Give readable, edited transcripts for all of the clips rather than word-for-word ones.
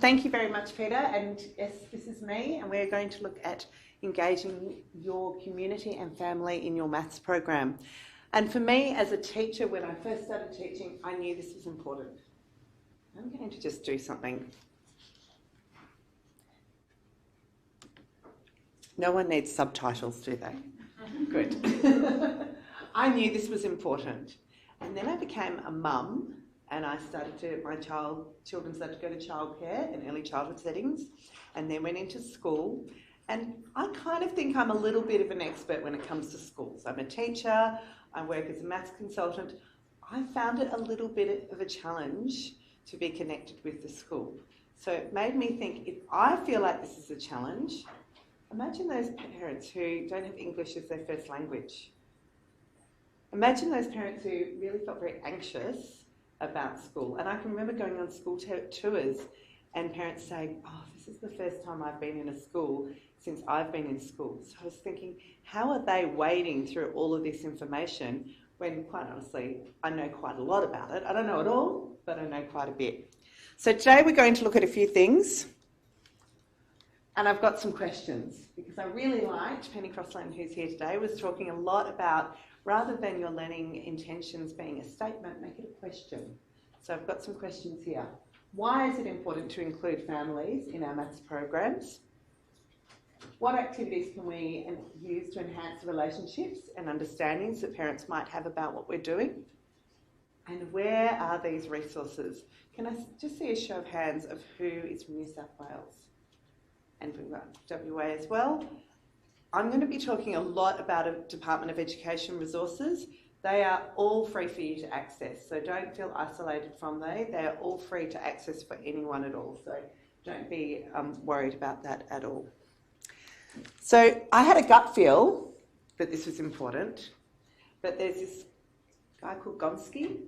Thank you very much, Peter. And yes, this is me, and we're going to look at engaging your community and family in your maths program. And for me, as a teacher, when I first started teaching, I knew this was important. I'm going to just do something. No one needs subtitles, do they? Good. I knew this was important. And then I became a mum, and I started to, children started to go to childcare and early childhood settings, and then went into school. And I kind of think I'm a little bit of an expert when it comes to schools. I'm a teacher, I work as a maths consultant. I found it a little bit of a challenge to be connected with the school. So it made me think, if I feel like this is a challenge, imagine those parents who don't have English as their first language. Imagine those parents who really felt very anxious about school. And I can remember going on school tours and parents saying, oh, this is the first time I've been in a school since I've been in school. So I was thinking, how are they wading through all of this information when, quite honestly, I know quite a lot about it. I don't know it all, but I know quite a bit. So today we're going to look at a few things. And I've got some questions, because I really liked Penny Crossland, who's here today, was talking a lot about, rather than your learning intentions being a statement, make it a question. So I've got some questions here. Why is it important to include families in our maths programs? What activities can we use to enhance relationships and understandings that parents might have about what we're doing? And where are these resources? Can I just see a show of hands of who is from New South Wales? And we've got WA as well. I'm going to be talking a lot about a Department of Education resources. They are all free for you to access, so don't feel isolated from them. They are all free to access for anyone at all, so don't be worried about that at all. So I had a gut feel that this was important, but there's this guy called Gonski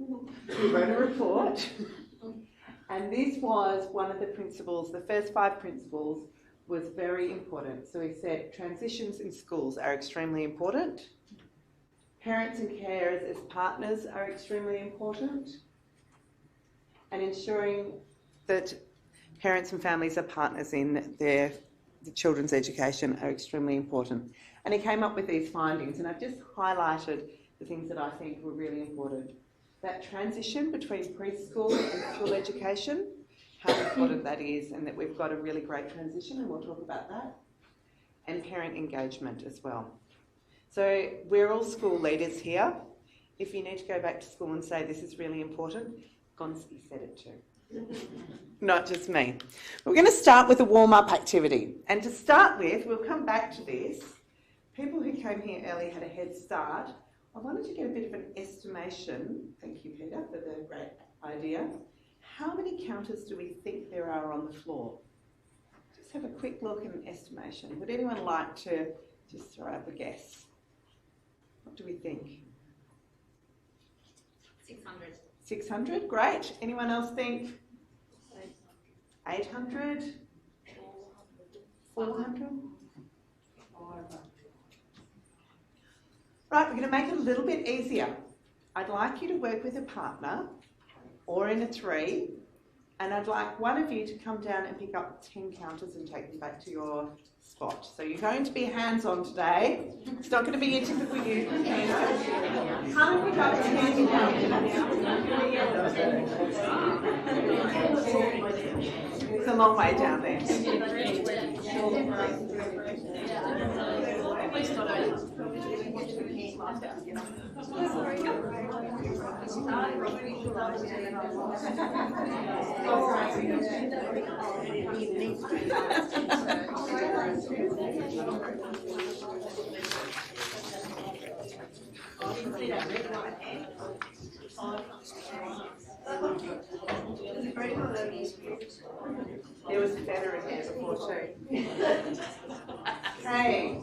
who wrote a report, and this was one of the principles, the first 5 principles, was very important. So he said transitions in schools are extremely important. Parents and carers as partners are extremely important. And ensuring that parents and families are partners in the children's education are extremely important. And he came up with these findings, and I've just highlighted the things that I think were really important. That transition between preschool and school education, how important that is, and that we've got a really great transition, and we'll talk about that. And parent engagement as well. So we're all school leaders here. If you need to go back to school and say this is really important, Gonski said it too. Not just me. We're going to start with a warm-up activity. And to start with, we'll come back to this. People who came here early had a head start. I wanted to get a bit of an estimation. Thank you, Peter, for the great idea. How many counters do we think there are on the floor? Just have a quick look and an estimation. Would anyone like to just throw up a guess? What do we think? 600. 600, great. Anyone else think? 800? 400? Right, we're going to make it a little bit easier. I'd like you to work with a partner or in a 3, and I'd like one of you to come down and pick up 10 counters and take them back to your spot. So you're going to be hands-on today. It's not going to be your typical you. Come and pick up 10 counters. It's a long way down there. There was a feather in there before too. Okay.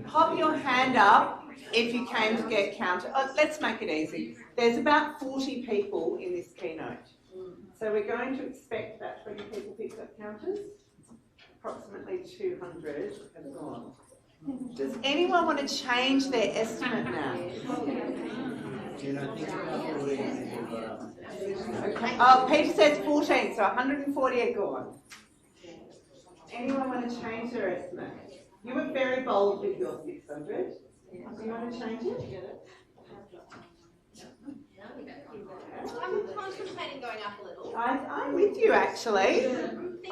Pop your hand up if you came to get counted. Oh, let's make it easy. There's about 40 people in this keynote. So we're going to expect about 20 people picked up counters. Approximately 200 have gone. Does anyone want to change their estimate now? Okay. Oh, Peter says 14, so 140 are gone. Anyone want to change their estimate? You were very bold with your 600. Do you want to change it? I'm contemplating going up a little. I'm with you, actually.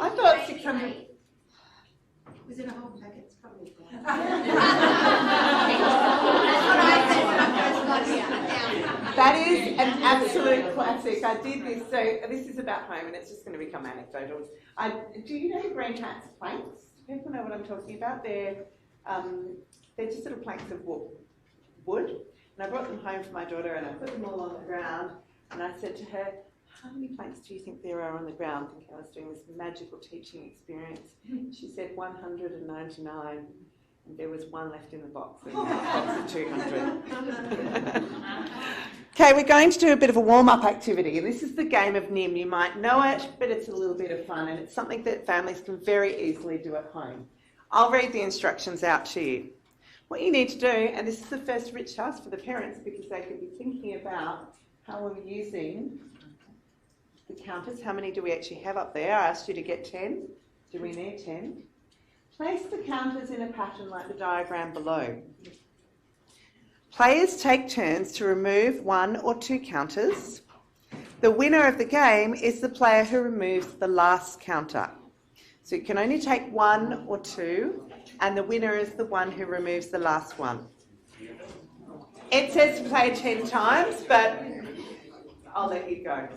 I thought 600. Was it a whole packet? It's probably That's what I said when I first got here. That is an absolute classic. I did this, so this is about home, and it's just going to become anecdotal. Do you know green hats planks? Do people know what I'm talking about? They're just little planks of wood. And I brought them home for my daughter, and I put them all on the ground. And I said to her, "How many planks do you think there are on the ground?" Thinking I was doing this magical teaching experience. She said 199, and there was one left in the box. And box of 200. Okay, we're going to do a bit of a warm-up activity. This is the game of NIEM. You might know it, but it's a little bit of fun, and it's something that families can very easily do at home. I'll read the instructions out to you. What you need to do, and this is the first rich task for the parents because they can be thinking about how we're using the counters. How many do we actually have up there? I asked you to get 10. Do we need 10? Place the counters in a pattern like the diagram below. Players take turns to remove 1 or 2 counters. The winner of the game is the player who removes the last counter. So you can only take 1 or 2, and the winner is the one who removes the last one. It says to play 10 times, but I'll let you go.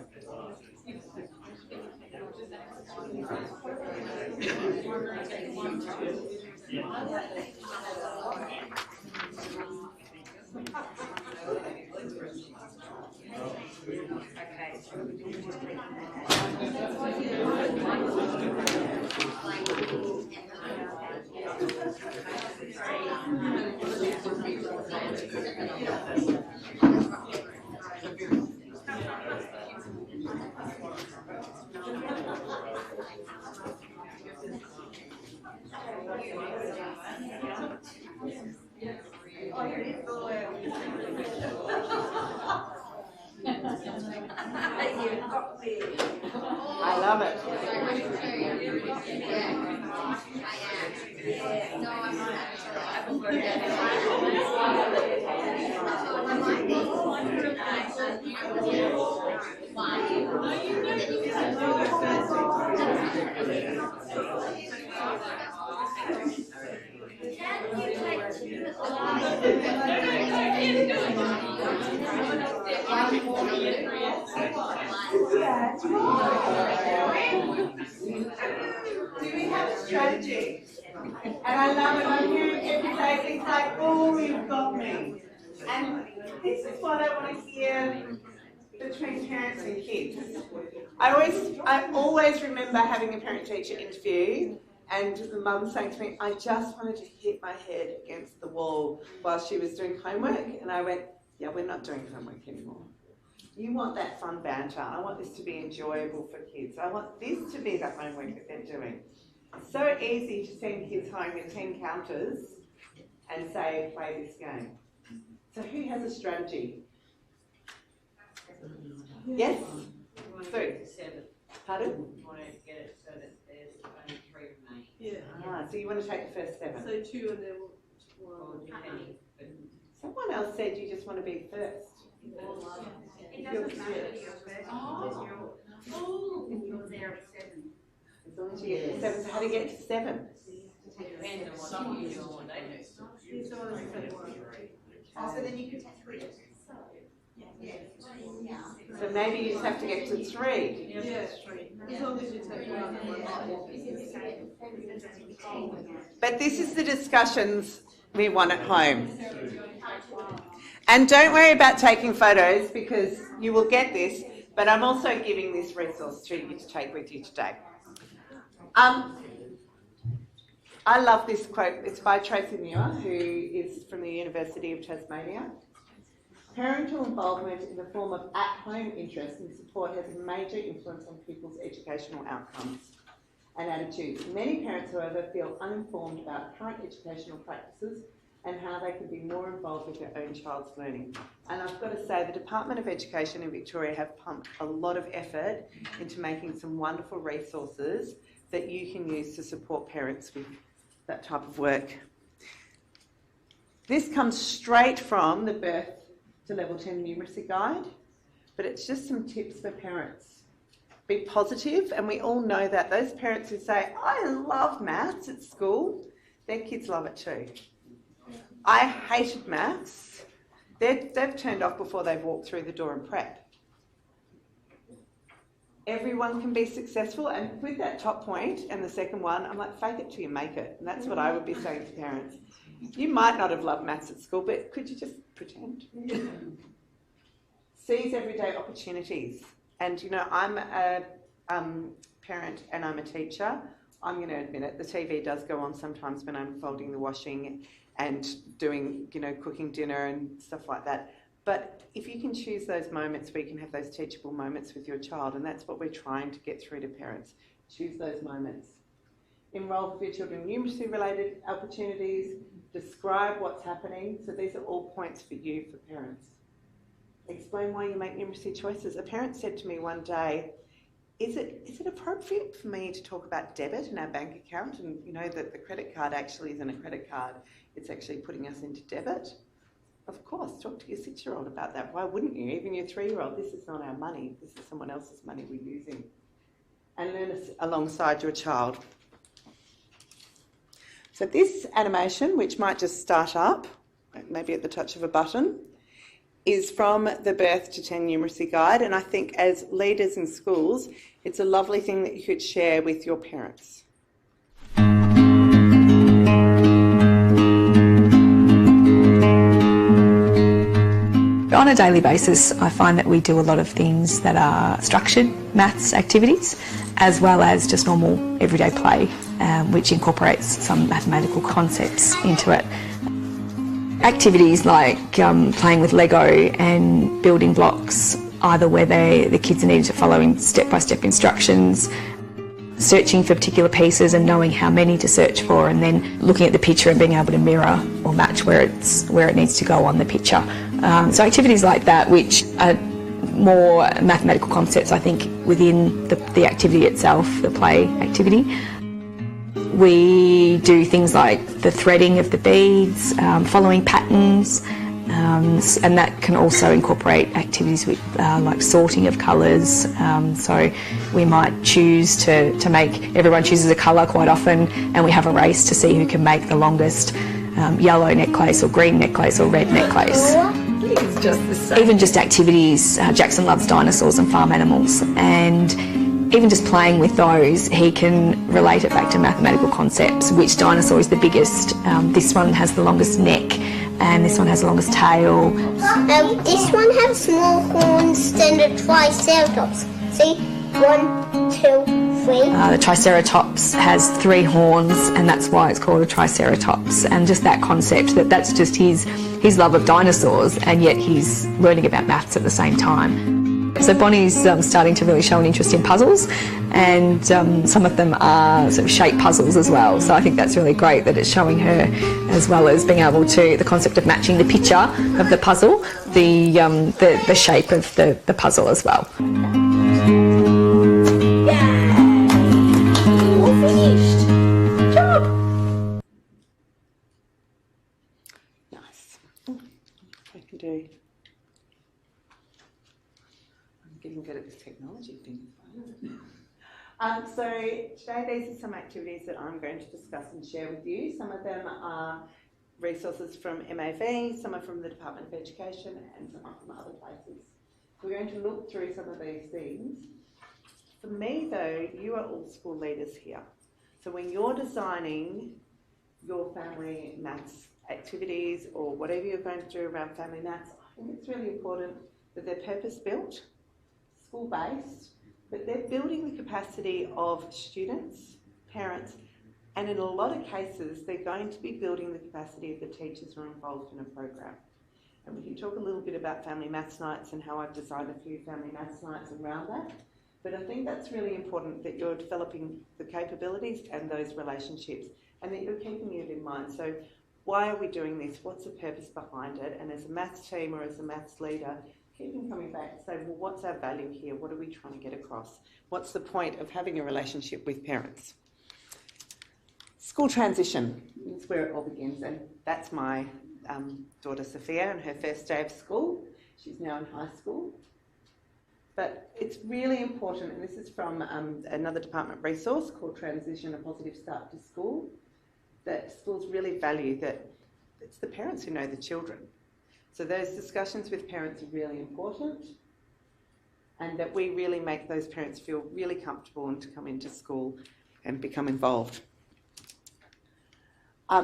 I love it. Do we have a strategy? And I love it. I'm hearing people say things like, "Oh, you've got me." And this is what I want to hear between parents and kids. I always remember having a parent-teacher interview and the mum saying to me, "I just wanted to hit my head against the wall while she was doing homework." And I went, "Yeah, we're not doing homework anymore. You want that fun banter. I want this to be enjoyable for kids. I want this to be the homework that they're doing." It's so easy to send kids home with 10 counters and say, "Play this game." So who has a strategy? Yes? Sue? Pardon? You want to get it so that there's only 3 remaining. Yeah. So you want to take the first 7. So 2 and then 1. Someone else said you just want to be first. It doesn't matter if you're first. Oh, you're there at 7. As long as you get to 7. So how do you get to 7? Depends on what you do or they do. Oh, so then you could take 3. So maybe you just have to get to 3. Yeah, 3. As long as you take 1 and 1. But this is the discussions we want at home. And don't worry about taking photos because you will get this, but I'm also giving this resource to you to take with you today. I love this quote. It's by Tracy Muir, who is from the University of Tasmania. Parental involvement in the form of at-home interest and support has a major influence on people's educational outcomes and attitudes. Many parents, however, feel uninformed about current educational practices and how they can be more involved with their own child's learning. And I've got to say, the Department of Education in Victoria have pumped a lot of effort into making some wonderful resources that you can use to support parents with that type of work. This comes straight from the Birth to Level 10 Numeracy Guide, but it's just some tips for parents. Be positive, and we all know that. Those parents who say, I love maths at school, their kids love it too. I hated maths. They've turned off before they've walked through the door and prep. Everyone can be successful, and with that top point and the second one, I'm like, fake it till you make it. And that's what I would be saying to parents. You might not have loved maths at school, but could you just pretend? Seize everyday opportunities. And, you know, I'm a parent and I'm a teacher. I'm going to admit it, the TV does go on sometimes when I'm folding the washing and doing, you know, cooking dinner and stuff like that. But if you can choose those moments where you can have those teachable moments with your child, and that's what we're trying to get through to parents, choose those moments. Enrol with your children in numeracy related opportunities, describe what's happening. So these are all points for you, for parents. Explain why you make numeracy choices. A parent said to me one day, is it appropriate for me to talk about debit in our bank account, and you know that the credit card actually isn't a credit card, it's actually putting us into debit? Of course, talk to your 6-year-old about that. Why wouldn't you? Even your 3-year-old, this is not our money, this is someone else's money we're using. And learn alongside your child. So this animation, which might just start up, maybe at the touch of a button, is from the Birth to 10 Numeracy Guide, and I think as leaders in schools, it's a lovely thing that you could share with your parents. On a daily basis, I find that we do a lot of things that are structured maths activities, as well as just normal everyday play, which incorporates some mathematical concepts into it. Activities like playing with Lego and building blocks, either where the kids are needed to follow in step-by-step instructions, searching for particular pieces and knowing how many to search for, and then looking at the picture and being able to mirror or match where it needs to go on the picture. So activities like that, which are more mathematical concepts, I think, within the activity itself, the play activity. We do things like the threading of the beads, following patterns, and that can also incorporate activities with like sorting of colours. So we might choose to make, everyone chooses a colour quite often, and we have a race to see who can make the longest yellow necklace or green necklace or red necklace. It's just the same. Even just activities, Jackson loves dinosaurs and farm animals, and even just playing with those, he can relate it back to mathematical concepts. Which dinosaur is the biggest? This one has the longest neck, and this one has the longest tail. This one has small horns than the Triceratops. See, 1, 2, 3. The Triceratops has 3 horns, and that's why it's called a Triceratops. And just that concept, that's just his love of dinosaurs, and yet he's learning about maths at the same time. So Bonnie's starting to really show an interest in puzzles, and some of them are sort of shape puzzles as well. So I think that's really great that it's showing her, as well as being able to, the concept of matching the picture of the puzzle, the shape of the puzzle as well. All finished. Good job. Nice. I can do. Getting good at this technology thing. So today these are some activities that I'm going to discuss and share with you. Some of them are resources from MAV, some are from the Department of Education, and some are from other places. We're going to look through some of these things. For me though, you are all school leaders here. So when you're designing your family maths activities or whatever you're going to do around family maths, I think it's really important that they're purpose-built, school-based, but they're building the capacity of students, parents, and in a lot of cases, they're going to be building the capacity of the teachers who are involved in a program. And we can talk a little bit about family maths nights and how I've designed a few family maths nights around that. But I think that's really important, that you're developing the capabilities and those relationships, and that you're keeping it in mind. So Why are we doing this? What's the purpose behind it? And as a maths team or as a maths leader, keep them coming back and say, well, what's our value here? What are we trying to get across? What's the point of having a relationship with parents? School transition is where it all begins, and that's my daughter Sophia and her first day of school. She's now in high school. But it's really important, and this is from another department resource called Transition, A Positive Start to School, that schools really value that it's the parents who know the children. So those discussions with parents are really important, and that we really make those parents feel really comfortable and to come into school and become involved.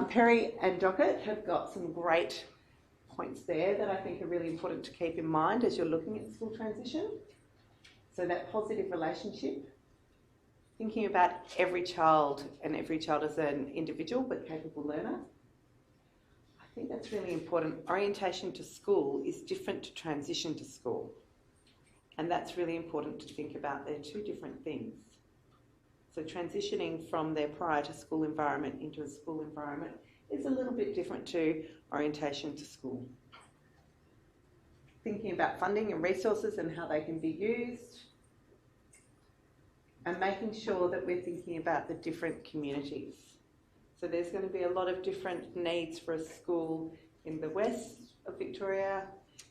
Perry and Dockett have got some great points there that I think are really important to keep in mind as you're looking at school transition. So that positive relationship, thinking about every child and every child as an individual but capable learner. I think that's really important. Orientation to school is different to transition to school. And that's really important to think about. They're two different things. So transitioning from their prior to school environment into a school environment is a little bit different to orientation to school. Thinking about funding and resources and how they can be used, and making sure that we're thinking about the different communities. So there's going to be a lot of different needs for a school in the west of Victoria,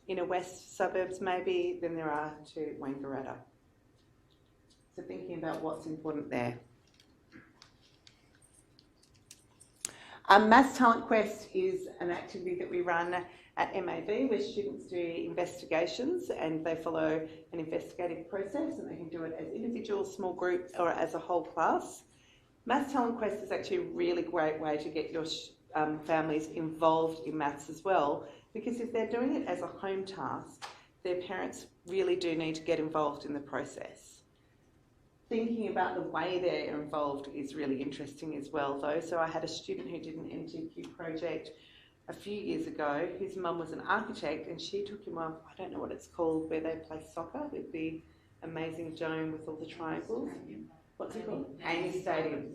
inner west suburbs maybe, than there are to Wangaratta. So thinking about what's important there. Maths Talent Quest is an activity that we run at MAV where students do investigations and they follow an investigative process, and they can do it as individuals, small groups, or as a whole class. Maths Talent Quest is actually a really great way to get your families involved in maths as well, because if they're doing it as a home task, their parents really do need to get involved in the process. Thinking about the way they're involved is really interesting as well though. So I had a student who did an NTQ project a few years ago. His mum was an architect and she took him off, I don't know what it's called, where they play soccer with the amazing dome with all the triangles. What's it called? Amy Stadium.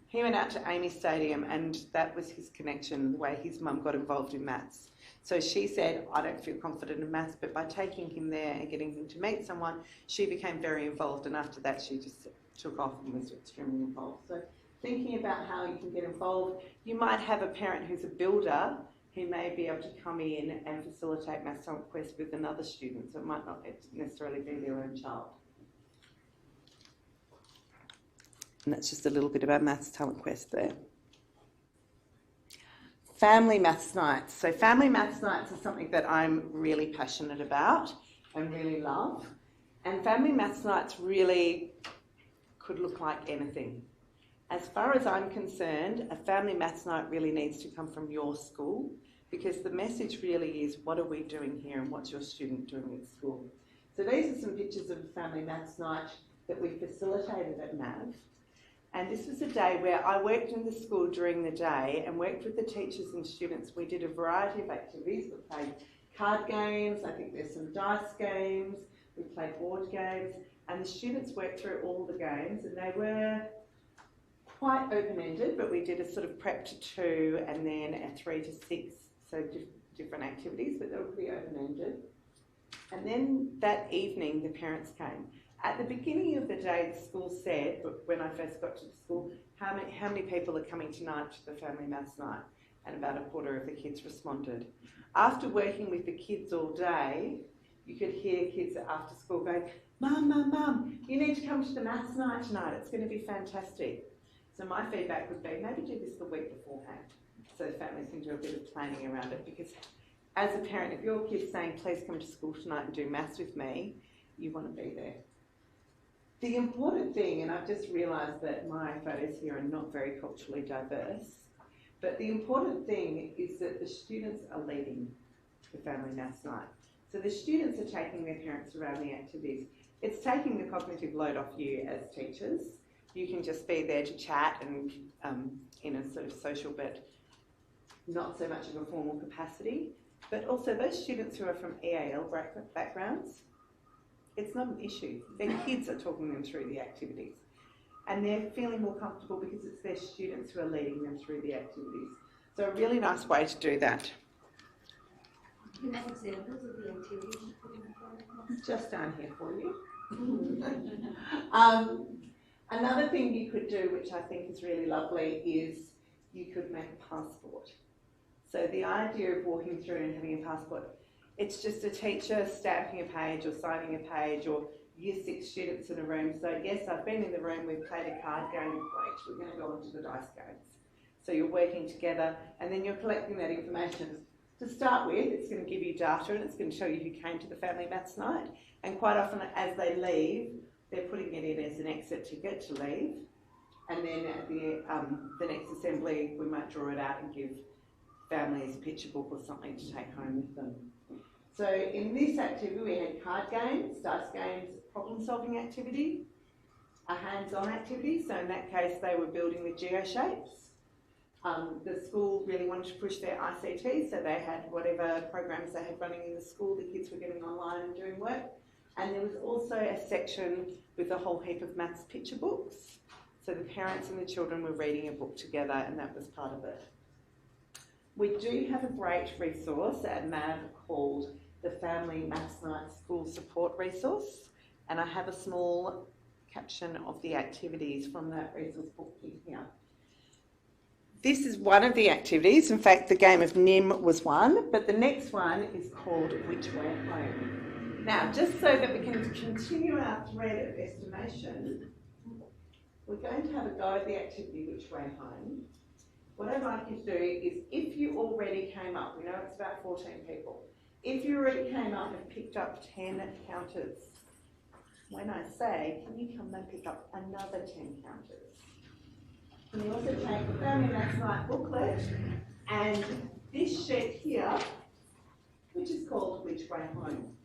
He went out to Amy Stadium and that was his connection, the way his mum got involved in maths. So she said, I don't feel confident in maths, but by taking him there and getting him to meet someone, she became very involved, and after that she just took off and was extremely involved. So thinking about how you can get involved, you might have a parent who's a builder who may be able to come in and facilitate Maths Talent Quest with another student, so it might not necessarily be their own child. And that's just a little bit about Maths Talent Quest there. Family maths nights. So family maths nights is something that I'm really passionate about and really love. And family maths nights really could look like anything. As far as I'm concerned, a family maths night really needs to come from your school, because the message really is, what are we doing here and what's your student doing at school? So these are some pictures of a family maths night that we facilitated at MAV. And this was a day where I worked in the school during the day and worked with the teachers and students. We did a variety of activities. We played card games, I think there's some dice games, we played board games, and the students worked through all the games, and they were quite open-ended, but we did a sort of prep to 2 and then a 3 to 6, so different activities, but they were pretty open-ended. And then that evening, the parents came. At the beginning of the day, the school said, when I first got to the school, how many people are coming tonight to the family maths night? And about a quarter of the kids responded. After working with the kids all day, you could hear kids after school going, Mum, Mum, Mum, you need to come to the maths night tonight. It's going to be fantastic. So my feedback would be, maybe do this the week beforehand so the families can do a bit of planning around it. Because as a parent, if your kid's saying, please come to school tonight and do maths with me, you want to be there. The important thing, and I've just realised that my photos here are not very culturally diverse, but the important thing is that the students are leading the family maths night. So the students are taking their parents around the activities. It's taking the cognitive load off you as teachers. You can just be there to chat and in a sort of social but not so much of a formal capacity. But also those students who are from EAL backgrounds, it's not an issue. Their kids are talking them through the activities. And they're feeling more comfortable because it's their students who are leading them through the activities. So a really nice way to do that. Do you have examples of the activities you put in the program? Just down here for you. Another thing you could do, which I think is really lovely, is you could make a passport. So the idea of walking through and having a passport, it's just a teacher stamping a page or signing a page, or year 6 students in a room. So yes, I've been in the room, we've played a card game, great, we're going to go on to the dice games. So you're working together and then you're collecting that information. To start with, it's going to give you data and it's going to show you who came to the family maths night. And quite often as they leave, they're putting it in as an exit ticket to leave. And then at the next assembly, we might draw it out and give families a picture book or something to take home with them. So in this activity, we had card games, dice games, problem-solving activity, a hands-on activity. So in that case, they were building with geoshapes. The school really wanted to push their ICT, so they had whatever programs they had running in the school, the kids were getting online and doing work. And there was also a section with a whole heap of maths picture books. So the parents and the children were reading a book together, and that was part of it. We do have a great resource at MAV called the Family Maths Night School Support Resource, and I have a small caption of the activities from that resource book here. This is one of the activities. In fact, the game of NIEM was one, but the next one is called Which Way Home. Now, just so that we can continue our thread of estimation, we're going to have a go at the activity Which Way Home. What I'd like you to do is, if you already came up, we know it's about 14 people, if you already came up and picked up 10 counters, when I say, can you come and pick up another 10 counters? Can you also take the Family Maths Night booklet and this sheet here, which is called Which Way Home.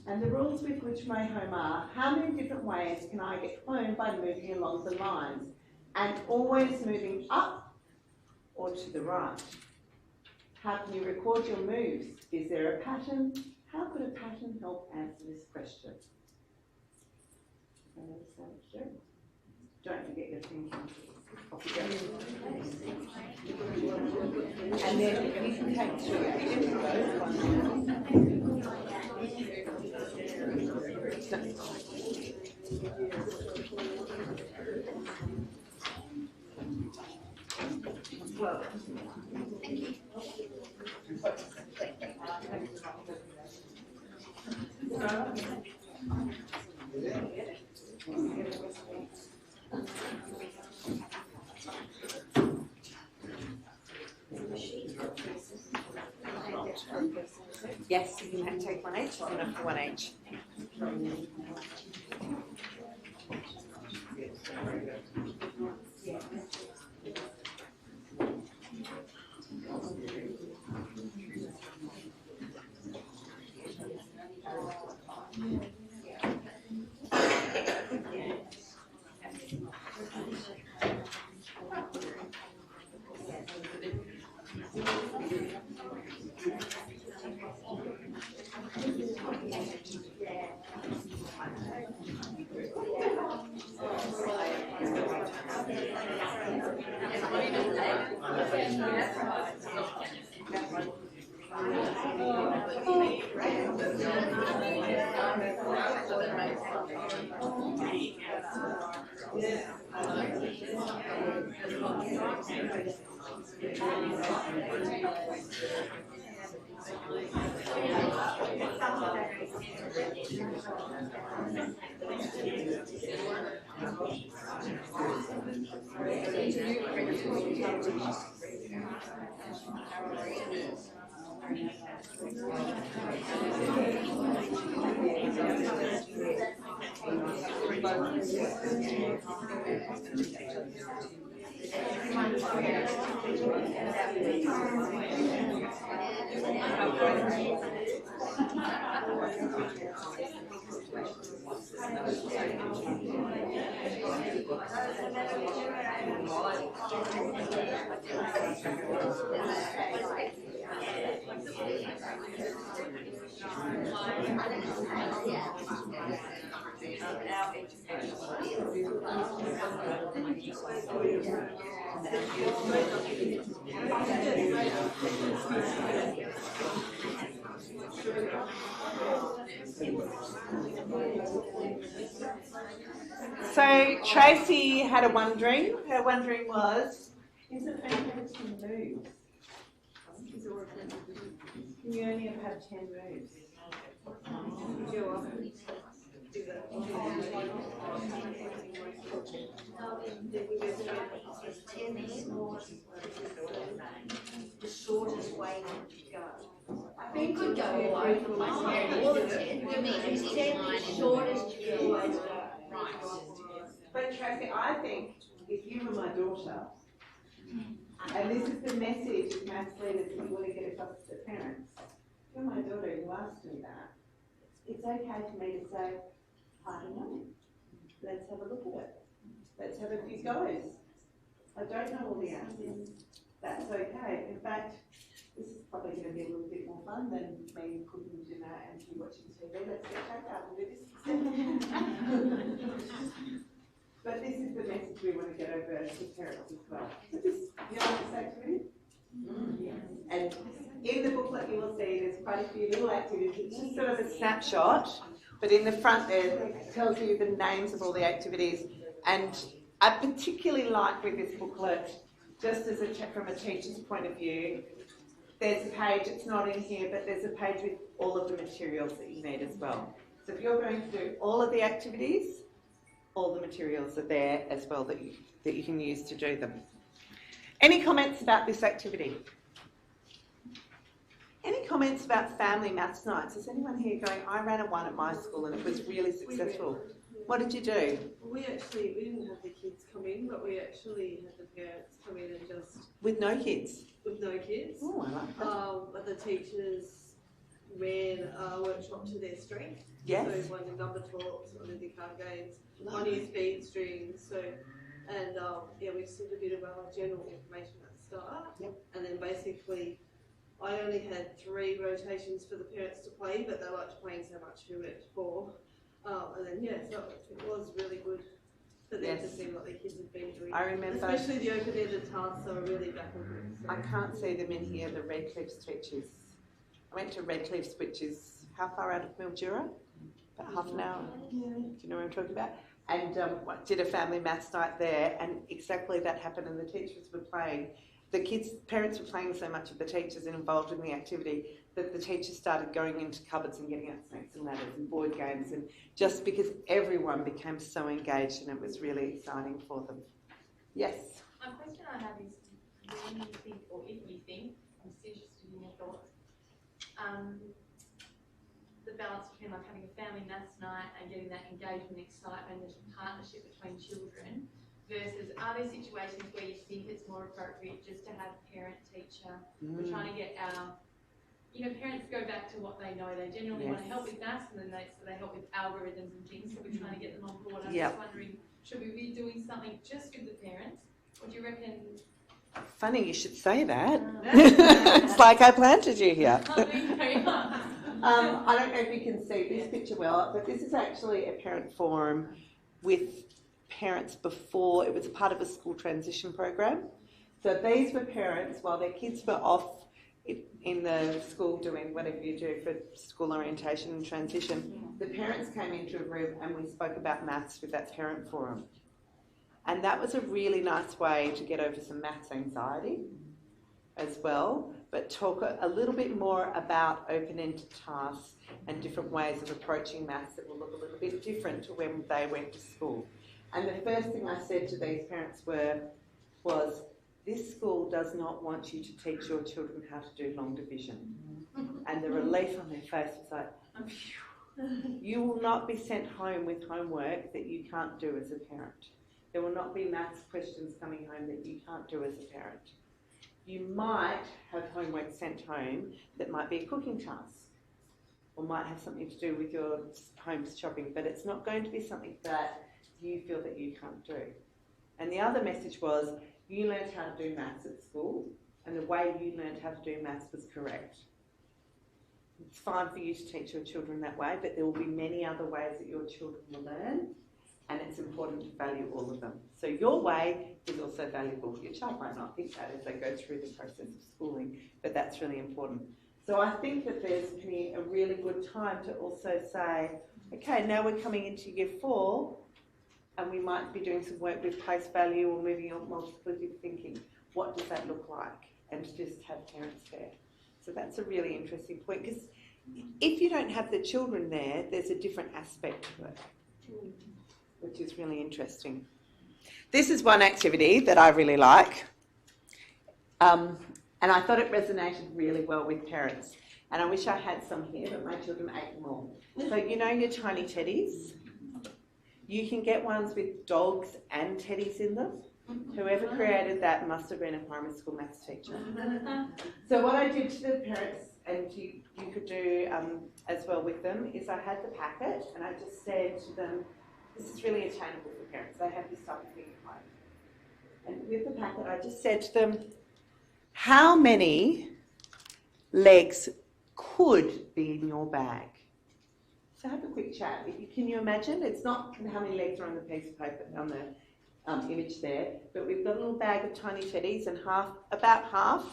And the rules with Which Way Home are, how many different ways can I get home by moving along the lines? And always moving up or to the right. How can you record your moves? Is there a pattern? How could a pattern help answer this question? Don't forget your 10 counters. Off you go. And then you can take 2 actions. Well, thank you. Yes, you can take 1 each, or enough for 1 each. So Tracy had a wondering. Her wondering was, is it okay to move? Can you only have 10 moves? The shortest way to go. You could go all over the place. All of it. I mean, it's 10 the shortest way to go. Right. But Tracy, I think if you were my daughter, and this is the message of maths leaders that you want to get across to the parents. If you're my daughter and you asked me that, it's okay for me to say, I don't know. Let's have a look at it. Let's have a few goes. I don't know all the answers. That's okay. In fact, this is probably going to be a little bit more fun than me cooking dinner and you watching TV. Let's get back out and do this instead. But this is the message we want to get over to parents as well. So this, you know this activity? Yes. And in the booklet you will see there's quite a few little activities. It's just sort of a snapshot, but in the front there it tells you the names of all the activities. And I particularly like with this booklet, just as from a teacher's point of view, there's a page, it's not in here, but there's a page with all of the materials that you need as well. So if you're going to do all of the activities, all the materials are there as well that you can use to do them. Any comments about this activity? Any comments about family maths nights? Is anyone here going, I ran one at my school and it was really successful? What did you do? We didn't have the kids come in, but we actually had the parents come in and just... With no kids? With no kids. Oh, I like that. But the teachers ran a workshop to their strength. Yes. So one did number talks, one did card games, one used speed strings. So, and we just did a bit of our general information at the start. Yep. And then basically, I only had 3 rotations for the parents to play, but they liked playing so much we went to 4. And then so it was really good for them to see what their kids had been doing. I remember, especially the open-ended tasks, they were really back and forth. So. I can't see them in here, the Redcliffs teachers. I went to Redcliffs, which is how far out of Mildura? About half an hour. Yeah. Do you know what I'm talking about? And did a family maths night there, and exactly that happened, and the teachers were playing. The parents were playing so much of the teachers and involved in the activity that the teachers started going into cupboards and getting out snakes and ladders and board games, and just because everyone became so engaged and it was really exciting for them. Yes? A question I have is, when you think, or if you think, I'm just interested in your thoughts, the balance between like having a family maths night and getting that engagement, excitement, and partnership between children, versus are there situations where you think it's more appropriate just to have parent-teacher? We're trying to get our, parents go back to what they know. They generally want to help with maths, and then they help with algorithms and things, so we're trying to get them on board. I'm just wondering, should we be doing something just with the parents, or do you reckon... Funny you should say that. It's like I planted you here. I don't know if you can see this picture well, but this is actually a parent forum with parents before. It was a part of a school transition program. So these were parents while their kids were off in the school doing whatever you do for school orientation and transition. The parents came into a room and we spoke about maths with that parent forum. And that was a really nice way to get over some maths anxiety as well, but talk a little bit more about open-ended tasks and different ways of approaching maths that will look a little bit different to when they went to school. And the first thing I said to these parents was, this school does not want you to teach your children how to do long division. And the relief on their face was like, phew. You will not be sent home with homework that you can't do as a parent. There will not be maths questions coming home that you can't do as a parent. You might have homework sent home that might be a cooking task or might have something to do with your home shopping, but it's not going to be something that you feel that you can't do. And the other message was, you learned how to do maths at school, and the way you learned how to do maths was correct. It's fine for you to teach your children that way, but there will be many other ways that your children will learn. and it's important to value all of them. So your way is also valuable. Your child might not think that as they go through the process of schooling, but that's really important. So I think that there's a really good time to also say, okay, now we're coming into year 4, and we might be doing some work with place value or moving on multiplicative thinking. What does that look like? And to just have parents there. So that's a really interesting point, because if you don't have the children there, there's a different aspect to it, which is really interesting. This is one activity that I really like. And I thought it resonated really well with parents. And I wish I had some here, but my children ate them all. So you know your tiny teddies? You can get ones with dogs and teddies in them. Whoever created that must have been a primary school maths teacher. So what I did to the parents, and you could do as well with them, is I had the packet and I just said to them, this is really attainable for parents. They have this type of thing at home. And with the packet I just said to them, how many legs could be in your bag? So have a quick chat. Can you imagine? It's not how many legs are on the piece of paper, on the image there, but we've got a little bag of tiny teddies, and about half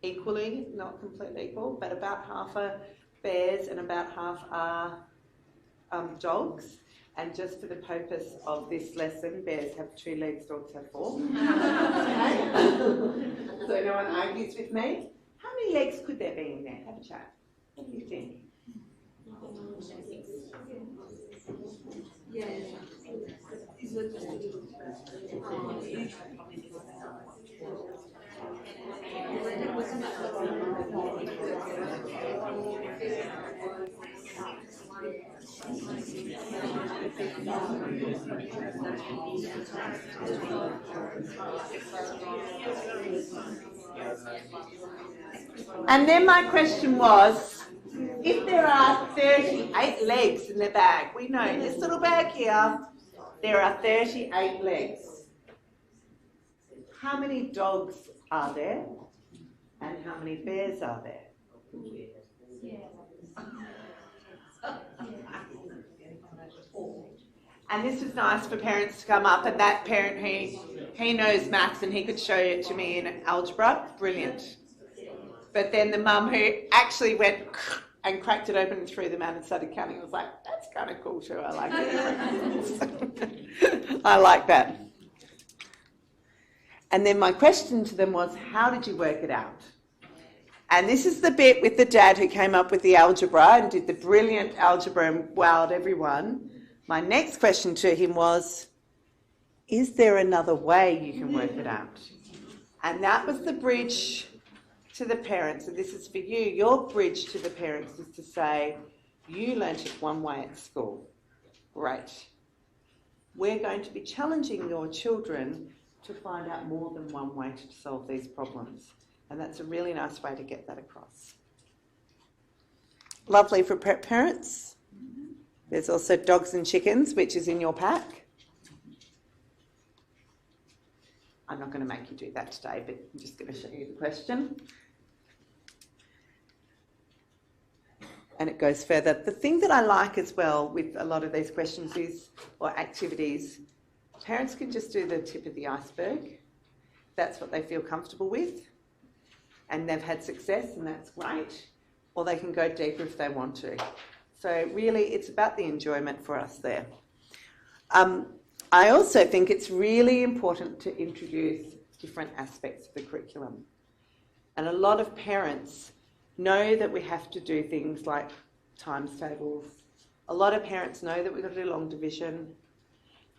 equally, not completely equal, but about half are bears and about half are dogs. And just for the purpose of this lesson, bears have 2 legs, dogs have 4. Okay? So no one argues with me. How many legs could there be in there? Have a chat. What do you think? Yeah. And then my question was, if there are 38 legs in the bag, we know in this little bag here, there are 38 legs. How many dogs are there? And how many bears are there? And this was nice for parents to come up, and that parent, he knows maths and he could show it to me in algebra. Brilliant. But then the mum who actually went and cracked it open and threw them out and started counting was like, that's kind of cool too. I like it. I like that. And then my question to them was, how did you work it out? And this is the bit with the dad who came up with the algebra and did the brilliant algebra and wowed everyone. My next question to him was, is there another way you can work it out? And that was the bridge to the parents, and this is for you. Your bridge to the parents is to say, you learnt it one way at school. Great. We're going to be challenging your children to find out more than one way to solve these problems. And that's a really nice way to get that across. Lovely for prep parents. There's also dogs and chickens, which is in your pack. I'm not going to make you do that today, but I'm just going to show you the question. And it goes further. The thing that I like as well with a lot of these questions is, or activities, parents can just do the tip of the iceberg. That's what they feel comfortable with. And they've had success, and that's great. Or they can go deeper if they want to. So really, it's about the enjoyment for us there. I also think it's really important to introduce different aspects of the curriculum. And a lot of parents know that we have to do things like times tables. A lot of parents know that we've got to do long division.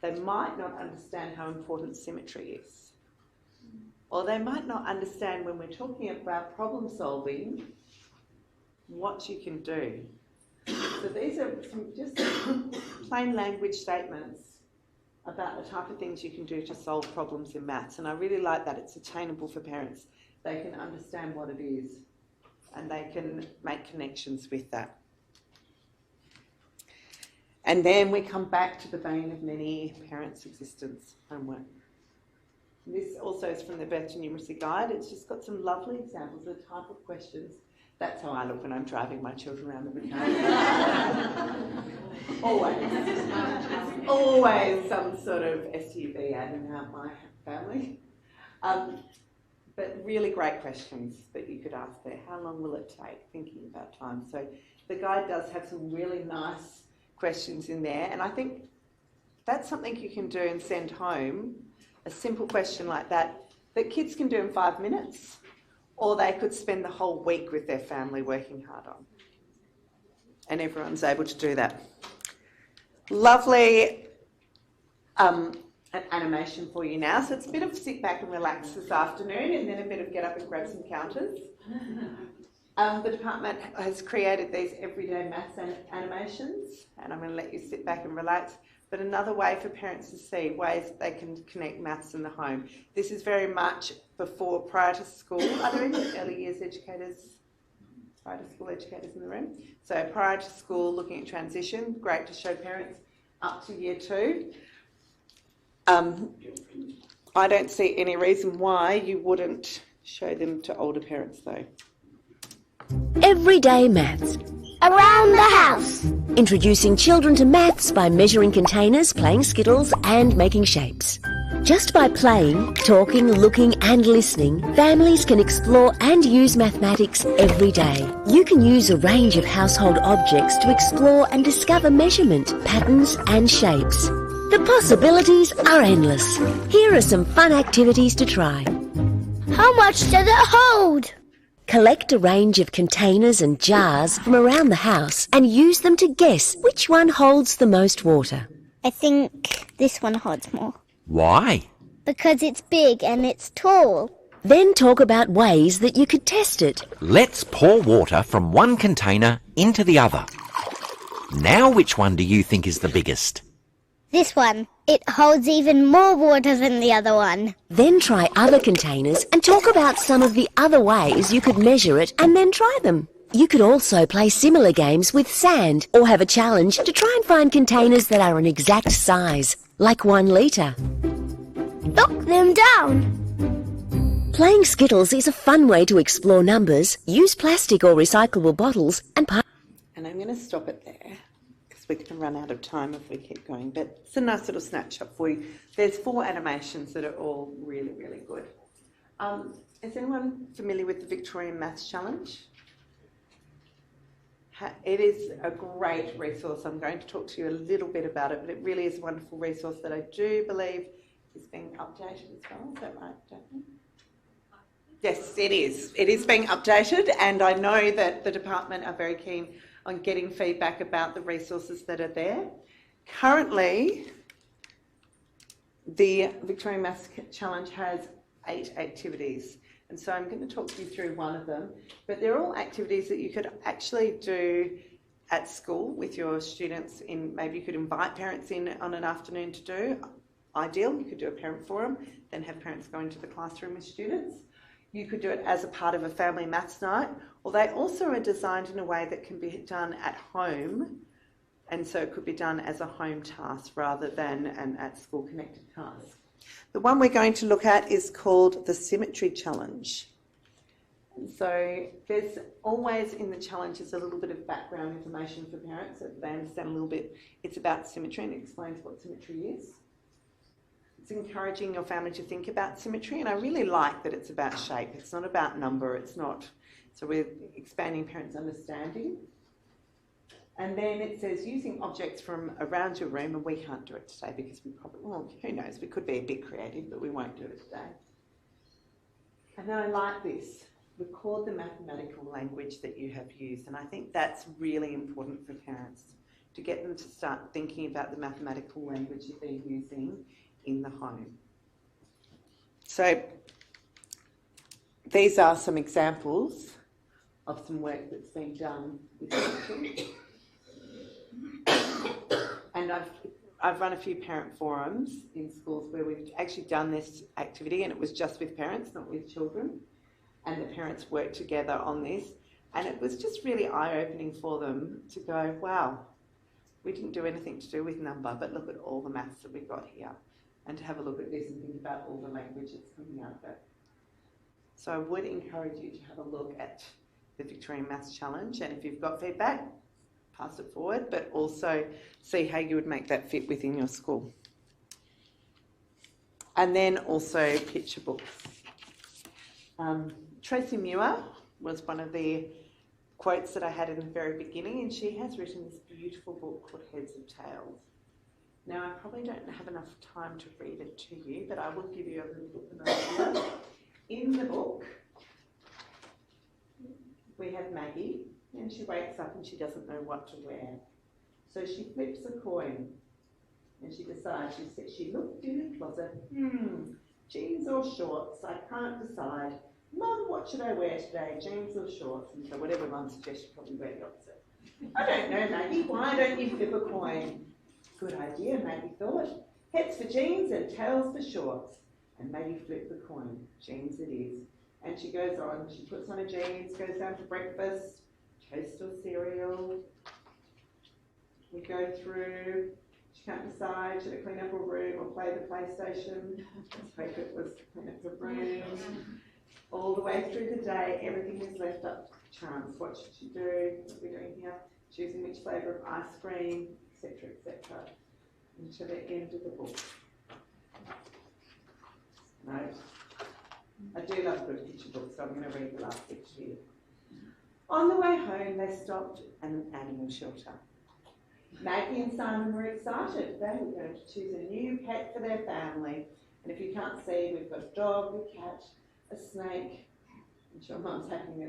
They might not understand how important symmetry is. Or they might not understand when we're talking about problem solving, what you can do. So these are some just plain language statements about the type of things you can do to solve problems in maths. And I really like that. It's attainable for parents. They can understand what it is and they can make connections with that. And then we come back to the bane of many parents' existence, homework. This also is from the Birth to Numeracy Guide. It's just got some lovely examples of the type of questions. That's how I look when I'm driving my children around the weekend. Always. always some sort of SUV adding out my family. But really great questions that you could ask there. How long will it take? Thinking about time. So the guide does have some really nice questions in there, and I think that's something you can do and send home, a simple question like that kids can do in 5 minutes, or they could spend the whole week with their family working hard on. And everyone's able to do that. Lovely an animation for you now. So it's a bit of sit back and relax this afternoon, and then a bit of get up and grab some counters. The department has created these everyday maths animations, and I'm going to let you sit back and relax. But another way for parents to see ways that they can connect maths in the home. This is very much prior to school. Are there any early years educators, prior to school educators in the room? So prior to school, looking at transition, great to show parents up to year 2. I don't see any reason why you wouldn't show them to older parents though. Everyday maths. Around the house. Introducing children to maths by measuring containers, playing skittles and making shapes. Just by playing, talking, looking and listening, families can explore and use mathematics every day. You can use a range of household objects to explore and discover measurement, patterns and shapes. The possibilities are endless. Here are some fun activities to try. How much does it hold? Collect a range of containers and jars from around the house and use them to guess which one holds the most water. I think this one holds more. Why? Because it's big and it's tall. Then talk about ways that you could test it. Let's pour water from one container into the other. Now which one do you think is the biggest? This one. It holds even more water than the other one. Then try other containers and talk about some of the other ways you could measure it and then try them. You could also play similar games with sand or have a challenge to try and find containers that are an exact size, like 1 litre. Knock them down. Playing skittles is a fun way to explore numbers. Use plastic or recyclable bottles and And I'm going to stop it there, we can run out of time if we keep going, but it's a nice little snapshot for you. There's 4 animations that are all really, really good. Is anyone familiar with the Victorian Maths Challenge? It is a great resource. I'm going to talk to you a little bit about it, but it really is a wonderful resource that I do believe is being updated as well. Is that right, Daphne? Yes, it is. It is being updated, and I know that the department are very keen on getting feedback about the resources that are there. Currently, the Victorian Maths Challenge has 8 activities, and so I'm going to talk you through one of them, but they're all activities that you could actually do at school with your students. Maybe you could invite parents in on an afternoon to do. Ideal, you could do a parent forum, then have parents go into the classroom with students. You could do it as a part of a family maths night, or they also are designed in a way that can be done at home, and so it could be done as a home task rather than an at-school connected task. The one we're going to look at is called the Symmetry Challenge. And so there's always in the challenges a little bit of background information for parents so that they understand a little bit. It's about symmetry and it explains what symmetry is. It's encouraging your family to think about symmetry, and I really like that it's about shape. It's not about number, it's not. So we're expanding parents' understanding. And then it says using objects from around your room, and we can't do it today because we probably, well, who knows, we could be a bit creative, but we won't do it today. And then I like this. Record the mathematical language that you have used, and I think that's really important for parents, to get them to start thinking about the mathematical language that they're using in the home. So these are some examples of some work that's been done with children. And I've run a few parent forums in schools where we've actually done this activity, and it was just with parents, not with children, and the parents worked together on this, and it was just really eye-opening for them to go, wow, we didn't do anything to do with number, but look at all the maths that we got here, and to have a look at this and think about all the language that's coming out of it. So I would encourage you to have a look at the Victorian Maths Challenge, and if you've got feedback, pass it forward, but also see how you would make that fit within your school. And then also picture books. Tracy Muir was one of the quotes that I had in the very beginning, and she has written this beautiful book called Heads of Tales. Now, I probably don't have enough time to read it to you, but I will give you a little bit of an overview. In the book, we have Maggie, and she wakes up and she doesn't know what to wear. So she flips a coin, and she decides, she looked in the closet, jeans or shorts, I can't decide. Mum, what should I wear today, jeans or shorts? And so whatever Mum suggests, you probably wear the opposite. I don't know, Maggie, why don't you flip a coin? Good idea, Maggie thought. Heads for jeans and tails for shorts. And Maggie flipped the coin. Jeans it is. And she goes on, she puts on her jeans, goes down to breakfast, toast or cereal. We go through, she can't decide, should I clean up her room or play the PlayStation? Let's hope it was clean up her room. All the way through the day, everything is left up to chance. What should she do? What are we doing here? Choosing which flavour of ice cream, etc., etc. Until the end of the book. No. I do love good picture books, so I'm going to read the last bit to you. On the way home, they stopped at an animal shelter. Maggie and Simon were excited. They were going to choose a new pet for their family. And if you can't see, we've got a dog, a cat, a snake, I'm sure Mum's having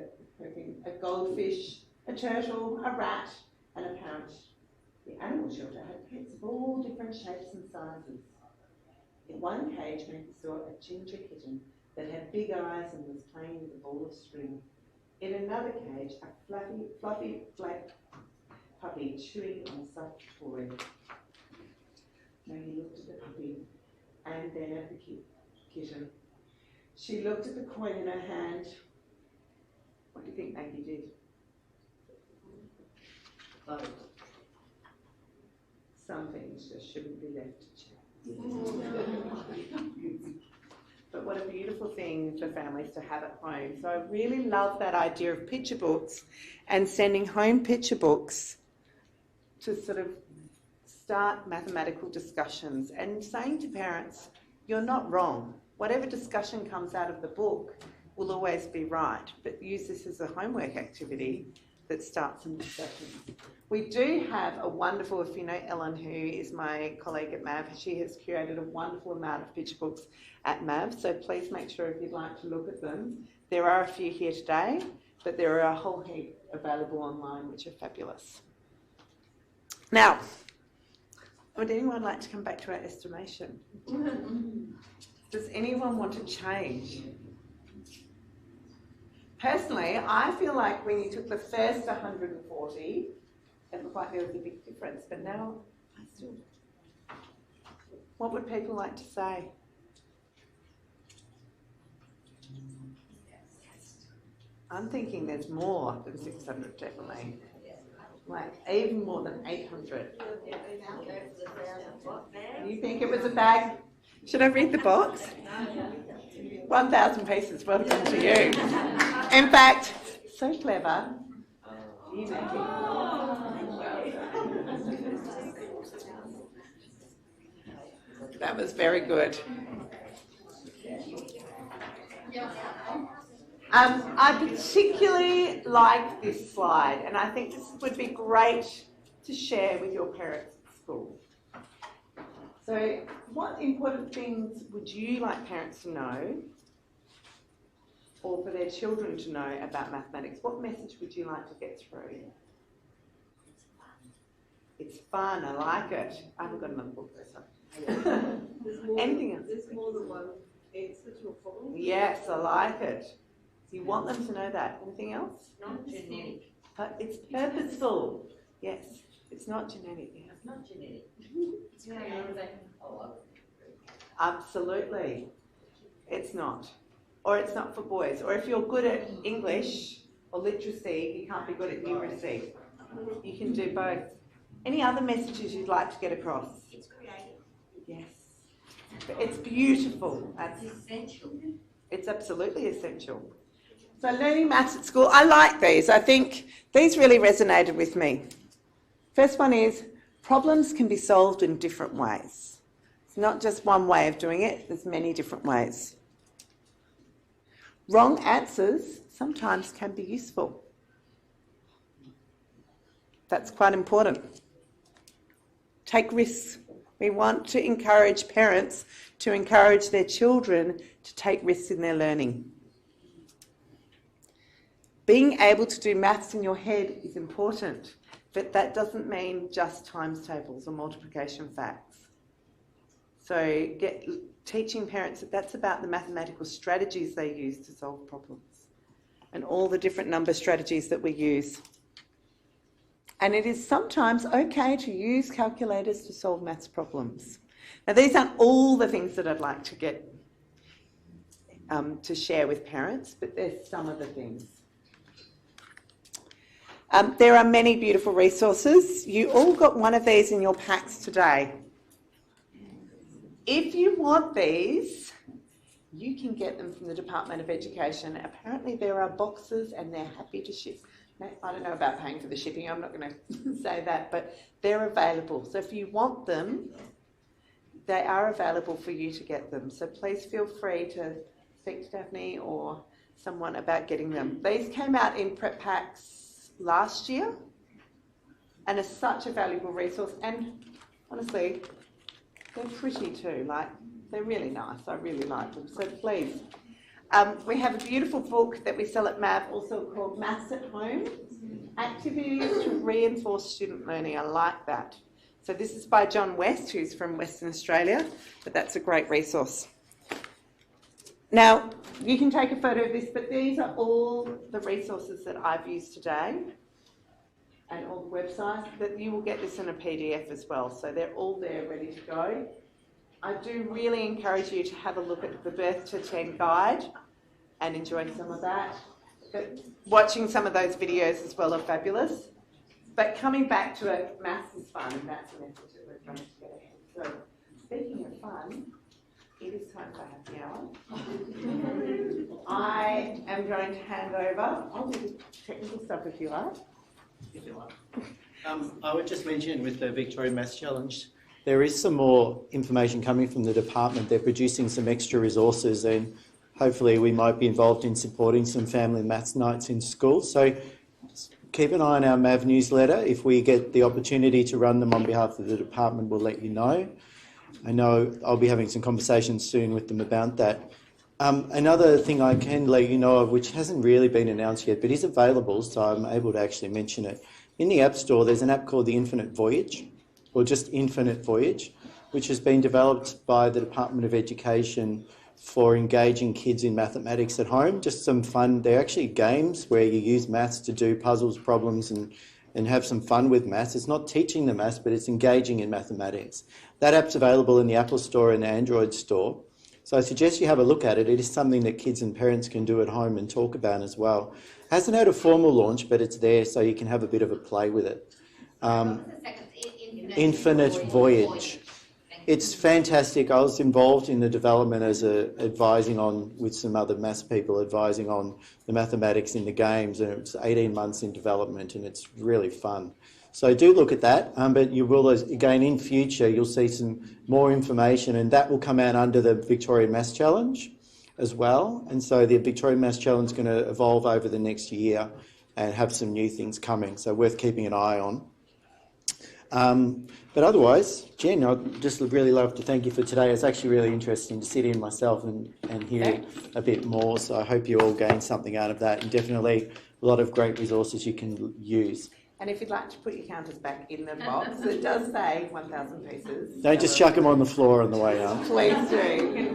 a goldfish, a turtle, a rat, and a parrot. The animal shelter had pets of all different shapes and sizes. In one cage, Maggie saw a ginger kitten that had big eyes and was playing with a ball of string. In another cage, a fluffy black puppy chewing on a soft toy. Maggie looked at the puppy and then at the kitten. She looked at the coin in her hand. What do you think Maggie did? Closed. Some things just shouldn't be left to chance. But what a beautiful thing for families to have at home. So I really love that idea of picture books and sending home picture books to sort of start mathematical discussions and saying to parents, you're not wrong. Whatever discussion comes out of the book will always be right, but use this as a homework activity that starts some discussions. We do have a wonderful, if you know Ellen, who is my colleague at MAV, she has curated a wonderful amount of picture books at MAV, so please make sure if you'd like to look at them. There are a few here today, but there are a whole heap available online which are fabulous. Now, would anyone like to come back to our estimation? Does anyone want to change? Personally, I feel like when you took the first 140, it looked like there was a big difference, but now I still... What would people like to say? I'm thinking there's more than 600, definitely. Like, even more than 800. You think it was a bag? Should I read the box? 1,000 pieces, well done to you. In fact, so clever. You make it. That was very good. I particularly like this slide, and I think this would be great to share with your parents at school. So, what important things would you like parents to know, or for their children to know about mathematics? What message would you like to get through? It's fun, I like it. I haven't got another book this time. Anything else? There's more than one answer to a problem. Yes, I like it. You want them to know that. Anything else? Not genetic. It's purposeful. Yes, it's not genetic. Yeah. It's not genetic. It's creative. Absolutely. It's not. Or it's not for boys. Or if you're good at English or literacy, you can't be good at numeracy. You can do both. Any other messages you'd like to get across? It's creative. Yes. It's beautiful. It's essential. It's absolutely essential. So learning maths at school, I like these. I think these really resonated with me. First one is problems can be solved in different ways. It's not just one way of doing it, there's many different ways. Wrong answers sometimes can be useful. That's quite important. Take risks. We want to encourage parents to encourage their children to take risks in their learning. Being able to do maths in your head is important, but that doesn't mean just times tables or multiplication facts. So teaching parents that that's about the mathematical strategies they use to solve problems and all the different number strategies that we use. And it is sometimes okay to use calculators to solve maths problems. Now, these aren't all the things that I'd like to get to share with parents, but there's some of the things. There are many beautiful resources. You all got one of these in your packs today. If you want these, you can get them from the Department of Education. Apparently there are boxes and they're happy to ship. I don't know about paying for the shipping, I'm not going to say that, but they're available. So if you want them, they are available for you to get them. So please feel free to speak to Daphne or someone about getting them. These came out in prep packs last year and are such a valuable resource. And honestly, they're pretty too. Like, they're really nice. I really like them. So please. We have a beautiful book that we sell at MAV, also called Maths at Home, Activities to Reinforce Student Learning. I like that. So this is by John West, who's from Western Australia, but that's a great resource. Now, you can take a photo of this, but these are all the resources that I've used today and all the websites, but you will get this in a PDF as well. So they're all there ready to go. I do really encourage you to have a look at the Birth to 10 guide and enjoy some of that. But watching some of those videos as well are fabulous. But coming back to it, maths is fun, and that's the message that we're trying to get ahead. So speaking of fun, it is time for happy hour. I am going to hand over. I'll do the technical stuff if you like. If you like. I would just mention with the Victorian Maths Challenge, there is some more information coming from the department. They're producing some extra resources and hopefully we might be involved in supporting some family maths nights in schools. So keep an eye on our MAV newsletter. If we get the opportunity to run them on behalf of the department, we'll let you know. I know I'll be having some conversations soon with them about that. Another thing I can let you know of, which hasn't really been announced yet, but is available, so I'm able to actually mention it. In the App Store, there's an app called the Infinite Voyage, or just Infinite Voyage, which has been developed by the Department of Education for engaging kids in mathematics at home. Just some fun. They're actually games where you use maths to do puzzles, problems, and have some fun with maths. It's not teaching the maths, but it's engaging in mathematics. That app's available in the Apple Store and the Android Store. So I suggest you have a look at it. It is something that kids and parents can do at home and talk about as well. Hasn't had a formal launch, but it's there so you can have a bit of a play with it. Infinite Voyage. It's fantastic. I was involved in the development as advising on, with some other maths people, advising on the mathematics in the games, and it's 18 months in development and it's really fun. So do look at that, but you will, again, in future, you'll see some more information and that will come out under the Victorian Maths Challenge as well. And so the Victorian Maths Challenge is going to evolve over the next year and have some new things coming, so worth keeping an eye on. But otherwise, Jen, I'd just really love to thank you for today. It's actually really interesting to sit in myself and hear a bit more, so I hope you all gain something out of that, and definitely a lot of great resources you can use. And if you'd like to put your counters back in the box, it does say 1,000 pieces. Don't just chuck them on the floor on the way out. Please do.